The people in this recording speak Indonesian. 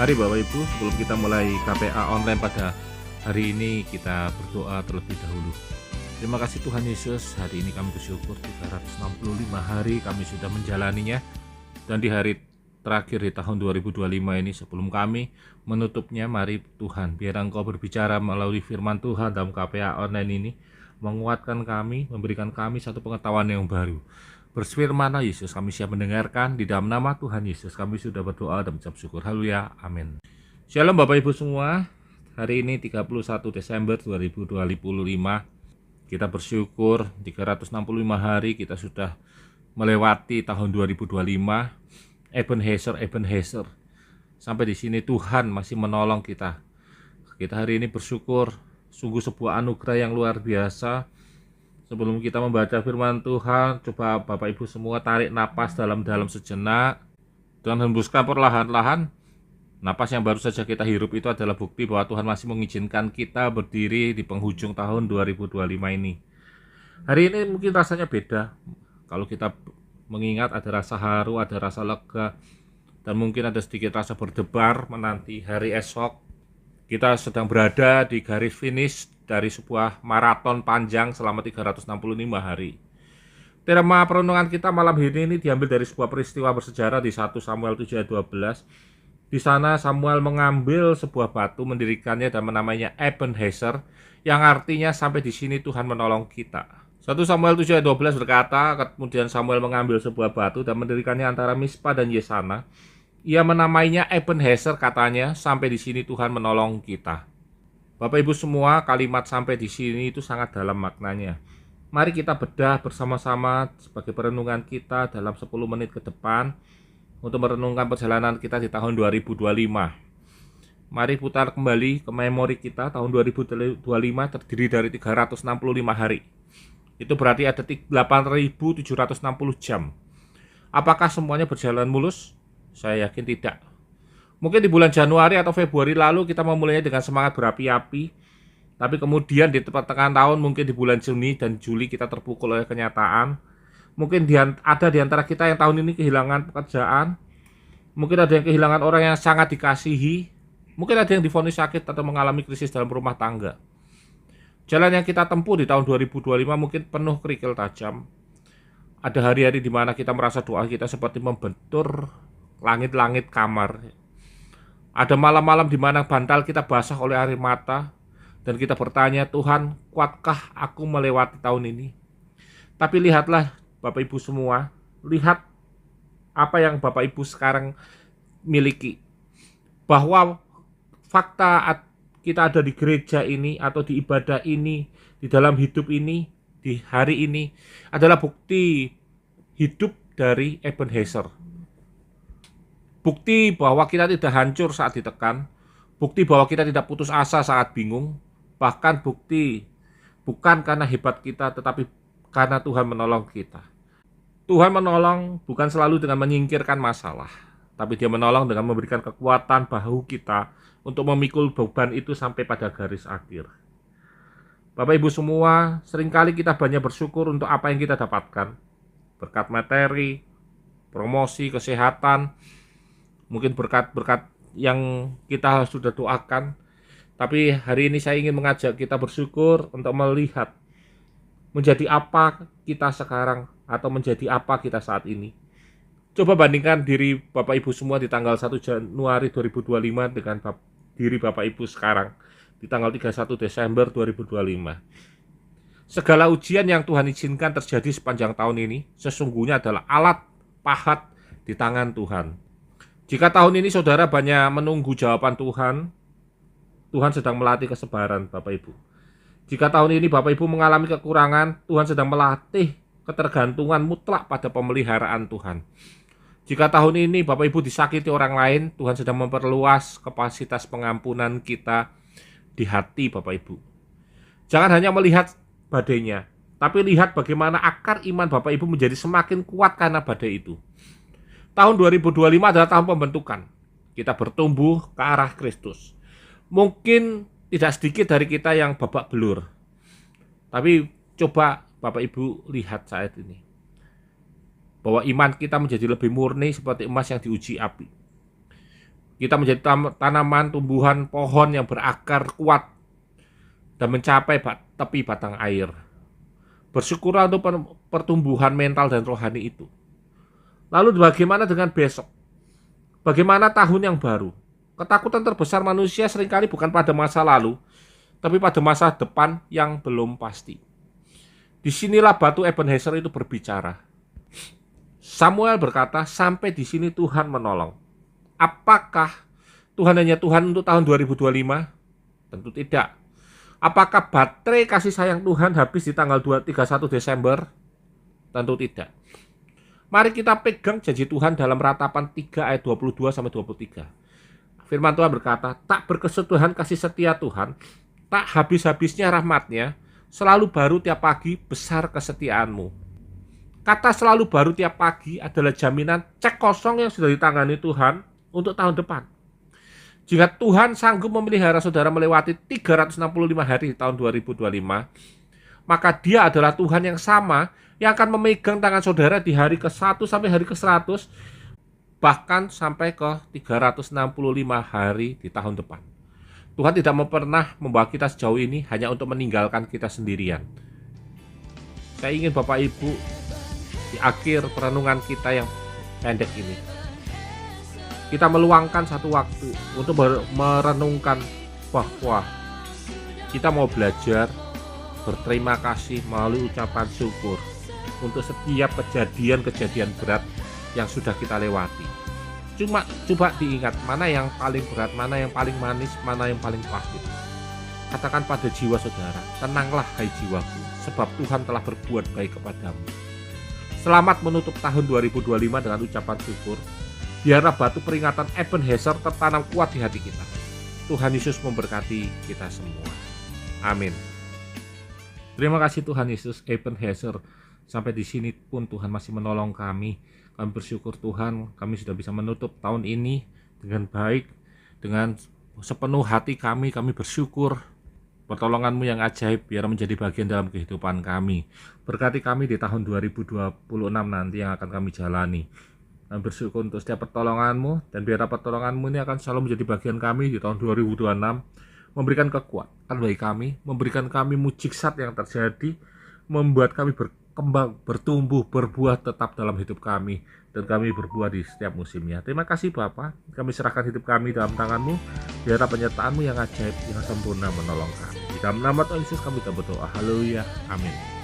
Mari Bapak Ibu, sebelum kita mulai KPA online pada hari ini, kita berdoa terlebih dahulu. Terima kasih Tuhan Yesus, hari ini kami bersyukur 365 hari kami sudah menjalaninya. Dan di hari terakhir di tahun 2025 ini, sebelum kami menutupnya, mari Tuhan, biar Engkau berbicara melalui firman Tuhan dalam KPA online ini, menguatkan kami, memberikan kami satu pengetahuan yang baru. Berfirmanlah Yesus, kami siap mendengarkan. Di dalam nama Tuhan Yesus kami sudah berdoa dan mengucap syukur. Haleluya, amin. Shalom Bapak Ibu semua. Hari ini 31 Desember 2025. Kita bersyukur 365 hari kita sudah melewati tahun 2025. Ebenezer. Sampai di sini Tuhan masih menolong kita. Kita hari ini bersyukur, sungguh sebuah anugerah yang luar biasa. Sebelum kita membaca firman Tuhan, coba Bapak Ibu semua tarik napas dalam-dalam sejenak dan hembuskan perlahan-lahan. Napas yang baru saja kita hirup itu adalah bukti bahwa Tuhan masih mengizinkan kita berdiri di penghujung tahun 2025 ini. Hari ini mungkin rasanya beda. Kalau kita mengingat ada rasa haru, ada rasa lega, dan mungkin ada sedikit rasa berdebar menanti hari esok. Kita sedang berada di garis finish dari sebuah maraton panjang selama 365 hari. Tema perenungan kita malam ini diambil dari sebuah peristiwa bersejarah di 1 Samuel 7 ayat 12. Di sana Samuel mengambil sebuah batu, mendirikannya dan menamainya Ebenezer, yang artinya sampai di sini Tuhan menolong kita. 1 Samuel 7 ayat 12 berkata, kemudian Samuel mengambil sebuah batu dan mendirikannya antara Mispa dan Yesana. Ia menamainya Ebenezer, katanya, sampai di sini Tuhan menolong kita. Bapak Ibu semua, kalimat sampai di sini itu sangat dalam maknanya. Mari kita bedah bersama-sama sebagai perenungan kita dalam 10 menit ke depan untuk merenungkan perjalanan kita di tahun 2025. Mari putar kembali ke memori kita. Tahun 2025 terdiri dari 365 hari. Itu berarti ada 8.760 jam. Apakah semuanya berjalan mulus? Saya yakin tidak. Mungkin di bulan Januari atau Februari lalu kita memulainya dengan semangat berapi-api, tapi kemudian di pertengahan tahun, mungkin di bulan Juni dan Juli kita terpukul oleh kenyataan. Mungkin ada di antara kita yang tahun ini kehilangan pekerjaan, mungkin ada yang kehilangan orang yang sangat dikasihi, mungkin ada yang divonis sakit atau mengalami krisis dalam rumah tangga. Jalan yang kita tempuh di tahun 2025 mungkin penuh kerikil tajam. Ada hari-hari di mana kita merasa doa kita seperti membentur langit-langit kamar. Ada malam-malam di mana bantal kita basah oleh air mata dan kita bertanya, Tuhan, kuatkah aku melewati tahun ini? Tapi lihatlah Bapak Ibu semua, lihat apa yang Bapak Ibu sekarang miliki. Bahwa fakta kita ada di gereja ini atau di ibadah ini, di dalam hidup ini, di hari ini adalah bukti hidup dari Ebenezer. Bukti bahwa kita tidak hancur saat ditekan, bukti bahwa kita tidak putus asa saat bingung, bahkan bukti bukan karena hebat kita, tetapi karena Tuhan menolong kita. Tuhan menolong bukan selalu dengan menyingkirkan masalah, tapi Dia menolong dengan memberikan kekuatan bahu kita untuk memikul beban itu sampai pada garis akhir. Bapak Ibu semua, seringkali kita banyak bersyukur untuk apa yang kita dapatkan. Berkat materi, promosi, kesehatan, mungkin berkat-berkat yang kita sudah doakan. Tapi hari ini saya ingin mengajak kita bersyukur untuk melihat menjadi apa kita sekarang atau menjadi apa kita saat ini. Coba bandingkan diri Bapak Ibu semua di tanggal 1 Januari 2025 dengan diri Bapak Ibu sekarang di tanggal 31 Desember 2025. Segala ujian yang Tuhan izinkan terjadi sepanjang tahun ini sesungguhnya adalah alat pahat di tangan Tuhan. Jika tahun ini saudara banyak menunggu jawaban Tuhan, Tuhan sedang melatih kesabaran Bapak Ibu. Jika tahun ini Bapak Ibu mengalami kekurangan, Tuhan sedang melatih ketergantungan mutlak pada pemeliharaan Tuhan. Jika tahun ini Bapak Ibu disakiti orang lain, Tuhan sedang memperluas kapasitas pengampunan kita di hati Bapak Ibu. Jangan hanya melihat badainya, tapi lihat bagaimana akar iman Bapak Ibu menjadi semakin kuat karena badai itu. Tahun 2025 adalah tahun pembentukan. Kita bertumbuh ke arah Kristus. Mungkin tidak sedikit dari kita yang babak belur. Tapi coba Bapak Ibu lihat saat ini. Bahwa iman kita menjadi lebih murni seperti emas yang diuji api. Kita menjadi tanaman, tumbuhan, pohon yang berakar kuat dan mencapai tepi batang air. Bersyukurlah untuk pertumbuhan mental dan rohani itu. Lalu bagaimana dengan besok? Bagaimana tahun yang baru? Ketakutan terbesar manusia seringkali bukan pada masa lalu, tapi pada masa depan yang belum pasti. Disinilah batu Ebenezer itu berbicara. Samuel berkata, sampai di sini Tuhan menolong. Apakah Tuhan hanya Tuhan untuk tahun 2025? Tentu tidak. Apakah baterai kasih sayang Tuhan habis di tanggal 31 Desember? Tentu tidak. Mari kita pegang janji Tuhan dalam Ratapan 3 ayat 22-23. Firman Tuhan berkata, tak berkesudahan kasih setia Tuhan, tak habis-habisnya rahmat-Nya, selalu baru tiap pagi besar kesetiaanmu. Kata selalu baru tiap pagi adalah jaminan cek kosong yang sudah ditangani Tuhan untuk tahun depan. Jika Tuhan sanggup memelihara saudara melewati 365 hari di tahun 2025, maka Dia adalah Tuhan yang sama yang akan memegang tangan saudara di hari ke-1 sampai hari ke-100, bahkan sampai ke 365 hari di tahun depan. Tuhan tidak pernah membawa kita sejauh ini hanya untuk meninggalkan kita sendirian. Saya ingin Bapak Ibu di akhir perenungan kita yang pendek ini, kita meluangkan satu waktu untuk merenungkan bahwa kita mau belajar berterima kasih melalui ucapan syukur untuk setiap kejadian-kejadian berat yang sudah kita lewati. Coba diingat mana yang paling berat, mana yang paling manis, mana yang paling pahit. Katakan pada jiwa saudara, tenanglah hai jiwaku, sebab Tuhan telah berbuat baik kepadamu. Selamat menutup tahun 2025 dengan ucapan syukur. Biarlah batu peringatan Ebenezer tertanam kuat di hati kita. Tuhan Yesus memberkati kita semua. Amin. Terima kasih Tuhan Yesus, Ebenezer. Sampai di sini pun Tuhan masih menolong kami. Kami bersyukur Tuhan, kami sudah bisa menutup tahun ini dengan baik. Dengan sepenuh hati kami bersyukur. Pertolongan-Mu yang ajaib biar menjadi bagian dalam kehidupan kami. Berkati kami di tahun 2026 nanti yang akan kami jalani. Kami bersyukur untuk setiap pertolongan-Mu, dan biarlah pertolongan-Mu ini akan selalu menjadi bagian kami di tahun 2026, memberikan kekuatan bagi kami, memberikan kami mujizat yang terjadi, membuat kami berkembang, bertumbuh, berbuah tetap dalam hidup kami, dan kami berbuah di setiap musimnya. Terima kasih Bapa, kami serahkan hidup kami dalam tangan-Mu, biarlah penyertaan-Mu yang ajaib, yang sempurna menolong kami. Di dalam nama Tuhan Yesus kami berdoa, haleluya, amin.